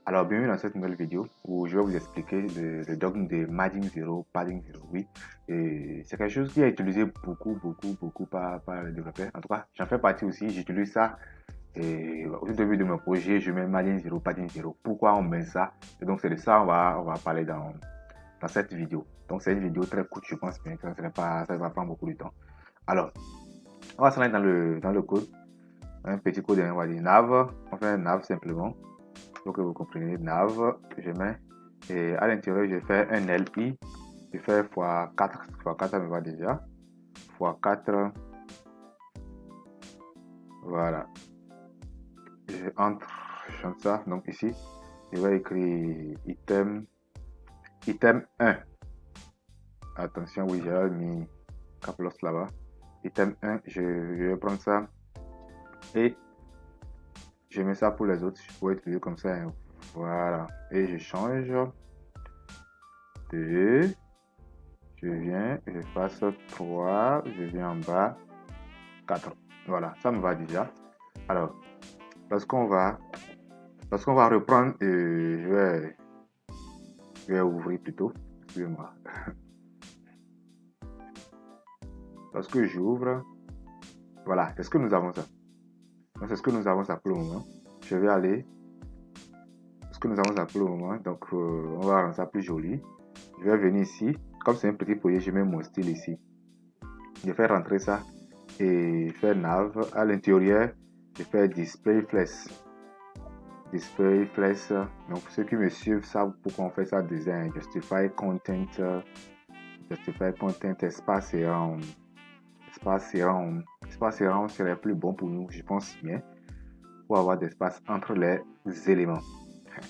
Alors, bienvenue dans cette nouvelle vidéo où je vais vous expliquer le dogme de Margin Zero, Padding Zero. Oui, et c'est quelque chose qui est utilisé beaucoup par les développeurs. En tout cas, j'en fais partie aussi. J'utilise ça et au début de mon projet, je mets Margin Zero, Padding Zero. Pourquoi on met ça? Et donc, c'est de ça on va parler dans cette vidéo. Donc, c'est une vidéo très courte, je pense bien que ça va prendre beaucoup de temps. Alors, on va se mettre dans le code. Un petit code, on va dire nav. On fait un nav simplement. Pour que vous compreniez, nav, je mets, et à l'intérieur, je fais un LI, je fais x4, x4 ça me va déjà, x4, voilà, je entre, je chante ça, donc ici, je vais écrire item 1, attention, oui, j'ai mis caplos là-bas, item 1, je vais prendre ça, et je mets ça pour les autres, je pourrais utiliser comme ça, hein. Voilà, et je change de... Je viens, je fasse 3, je viens en bas, 4. Voilà, ça me va déjà. Alors, lorsqu'on va reprendre, je vais ouvrir plutôt. Excusez-moi. Lorsque j'ouvre, voilà, est-ce que nous avons ça? Donc, c'est ce que nous avons ça pour le moment. Je vais aller, ce que nous avons ça pour le moment. Donc, on va rendre ça plus joli. Je vais venir ici. Comme c'est un petit projet, je mets mon style ici. Je fais rentrer ça et faire nav. À l'intérieur, je fais display flex. Display flex. Donc, ceux qui me suivent savent pourquoi on fait ça design. Justify content, espace et rang. Espace et rang serait plus bon pour nous, je pense bien, pour avoir d'espace entre les éléments.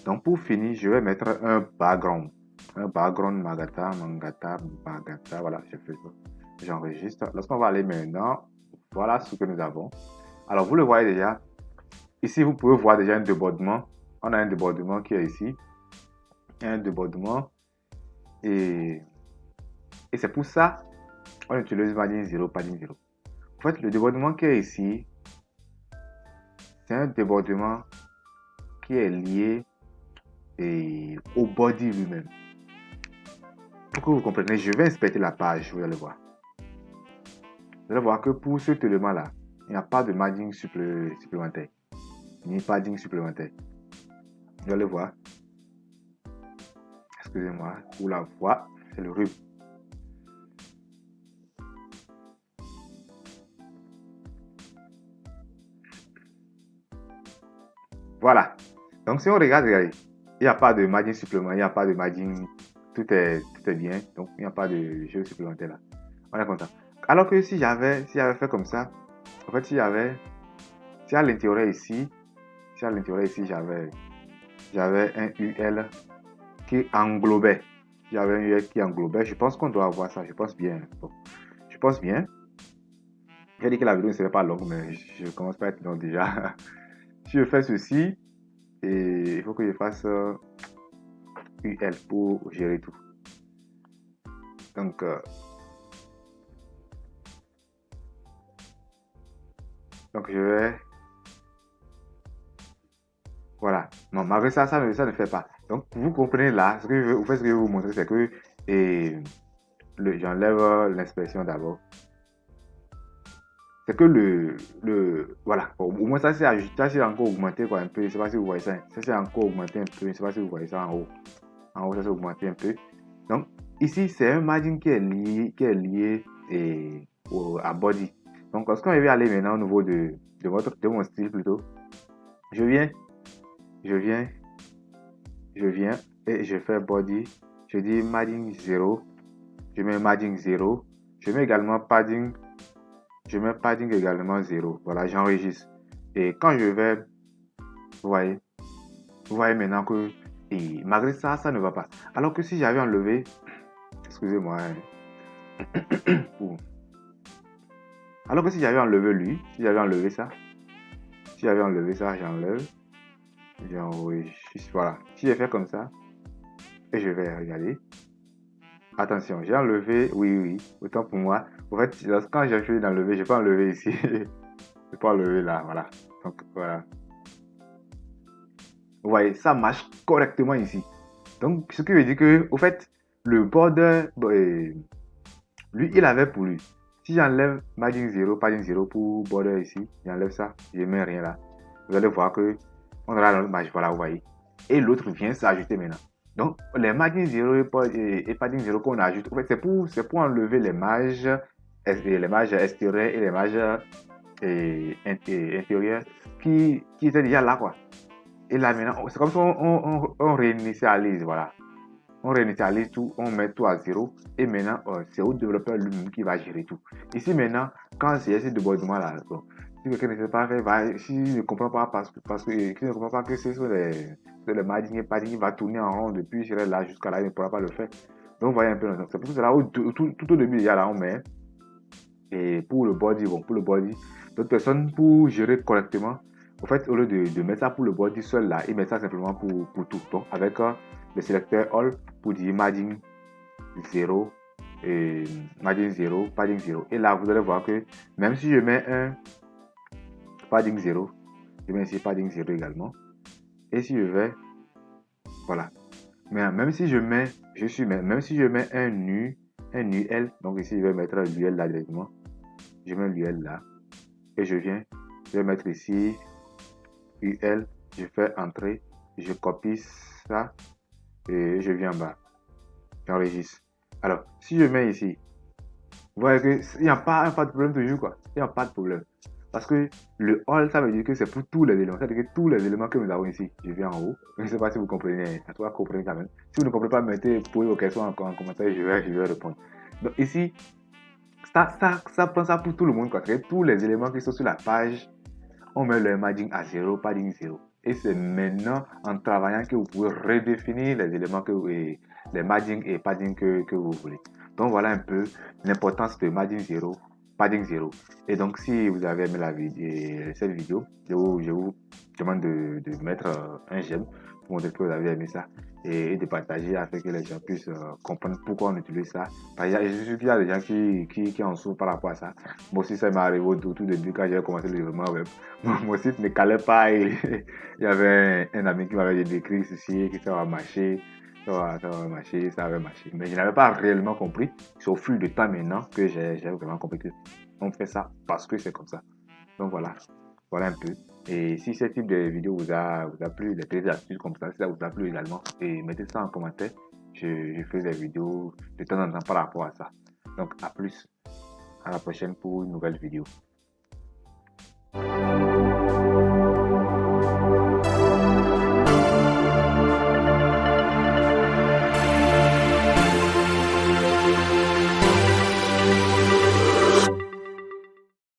Donc, pour finir, je vais mettre un background. Un background Mangata. Voilà, je fais ça. J'enregistre. Lorsqu'on va aller maintenant, voilà ce que nous avons. Alors, vous le voyez déjà. Ici, vous pouvez voir déjà un débordement. On a un débordement qui est ici. Un débordement. Et c'est pour ça on utilise Margin 0, Padding 0. En fait, le débordement qui est ici, c'est un débordement qui est lié au body lui-même. Pour que vous compreniez, je vais inspecter la page, vous allez voir. Vous allez voir que pour cet élément-là, il n'y a pas de margin supplémentaire, ni padding supplémentaire. Vous allez voir. Excusez-moi, pour la voix, c'est le rhume. Voilà. Donc, si on regarde, regardez, il n'y a pas de margin supplémentaire, il n'y a pas de margin, tout est bien. Donc, il n'y a pas de jeu supplémentaire là. On est content. Alors que si j'avais fait comme ça, en fait, si à l'intérieur ici, j'avais un UL qui englobait. J'avais un UL qui englobait. Je pense qu'on doit avoir ça. Je pense bien. Bon, je pense bien. J'ai dit que la vidéo ne serait pas longue, mais je commence pas à être long déjà. Si je fais ceci, et il faut que je fasse UL pour gérer tout. Donc, je vais... Voilà. Non, malgré ça, ça ne fait pas. Donc, vous comprenez là, ce que je veux vous montrer, c'est que j'enlève l'inspection d'abord. C'est que voilà. Au moins, ça c'est encore augmenté quoi, un peu. Je ne sais pas si vous voyez ça. Ça c'est encore augmenté un peu. Je ne sais pas si vous voyez ça en haut. En haut, ça s'est augmenté un peu. Donc, ici, c'est un margin qui est lié à body. Donc, lorsqu'on va aller maintenant au niveau de mon style plutôt, je viens et je fais body. Je dis margin 0. Je mets margin 0. Je mets également padding. Je mets padding également 0. Voilà, j'enregistre. Et quand je vais, vous voyez maintenant que malgré ça, ça ne va pas. Alors que si j'avais enlevé, excusez-moi, alors que si j'avais enlevé lui, si j'avais enlevé ça, j'enlève, j'enregistre, voilà. Si j'ai fait comme ça, et je vais regarder. Attention, j'ai enlevé, oui, autant pour moi. En fait, quand j'ai fait d'enlever, je peux enlever ici. Je peux enlever là, voilà. Donc, voilà. Vous voyez, ça marche correctement ici. Donc, ce qui veut dire que, au fait, le border, lui, il avait pour lui. Si j'enlève margin 0, padding 0 pour border ici, j'enlève ça, je mets rien là. Vous allez voir que on aura notre marge, voilà, vous voyez. Et l'autre vient s'ajouter maintenant. Donc, les margin 0 et padding 0 qu'on ajoute, en fait, c'est pour enlever les marges extérieures et les marges intérieures qui étaient déjà là, quoi. Et là, maintenant, c'est comme si on réinitialise, voilà. On réinitialise tout, on met tout à zéro. Et maintenant, c'est au développeur lui-même qui va gérer tout. Ici, maintenant, quand c'est ce débordement là, bon, si quelqu'un ne sait pas faire, s'il ne comprend pas parce qu'il ne comprend pas que c'est sur les margins et padding, il va tourner en rond depuis là jusqu'à là, il ne pourra pas le faire. Donc, vous voyez un peu. C'est pour ça que tout au début, il y a là, on met. Et pour le body, bon, pour le body, d'autres personnes, pour gérer correctement, en fait, au lieu de mettre ça pour le body seul là, ils mettent ça simplement pour tout. Donc, avec le sélecteur all pour dire margin 0, et margin 0, padding 0. Et là, vous allez voir que même si je mets un padding 0, je mets ici padding 0 également. Et si je vais, voilà. Mais même si je mets, même si je mets un nu L, donc ici, je vais mettre l'UL là directement. Je mets l'UL là. Et je vais mettre ici UL, je fais entrer, je copie ça et je viens en bas. J'enregistre. Alors, si je mets ici, vous voyez qu'il n'y a pas de problème toujours, quoi. Il n'y a pas de problème. Parce que le all, ça veut dire que c'est pour tous les éléments. Ça veut dire que tous les éléments que nous avons ici, je viens en haut. Je ne sais pas si vous comprenez. À toi, comprenez quand même. Si vous ne comprenez pas, posez vos questions en commentaire, je vais répondre. Donc ici, ça prend ça pour tout le monde, quoi. C'est tous les éléments qui sont sur la page, on met le margin à 0, padding 0. Et c'est maintenant en travaillant que vous pouvez redéfinir les éléments les margins et padding que vous voulez. Donc voilà un peu l'importance de margin 0, padding 0. Et donc si vous avez aimé cette vidéo, je vous demande de mettre un j'aime pour montrer que vous avez aimé ça et de partager afin que les gens puissent comprendre pourquoi on utilise ça. Parce que je suis sûr qu'il y a des gens qui en souffrent par rapport à ça. Moi aussi, ça m'est arrivé au tout début quand j'ai commencé le développement web. Mon site ne calait pas et il y avait un ami qui m'avait décrit ceci, que ça va marcher, ça va marcher, ça va marcher. Mais je n'avais pas réellement compris. C'est au fil du temps maintenant que j'ai vraiment compris que on fait ça parce que c'est comme ça. Donc voilà un peu. Et si ce type de vidéo vous a plu, des petites astuces comme ça, si ça vous a plu également, et mettez ça en commentaire. Je fais des vidéos de temps en temps par rapport à ça. Donc à plus, à la prochaine pour une nouvelle vidéo.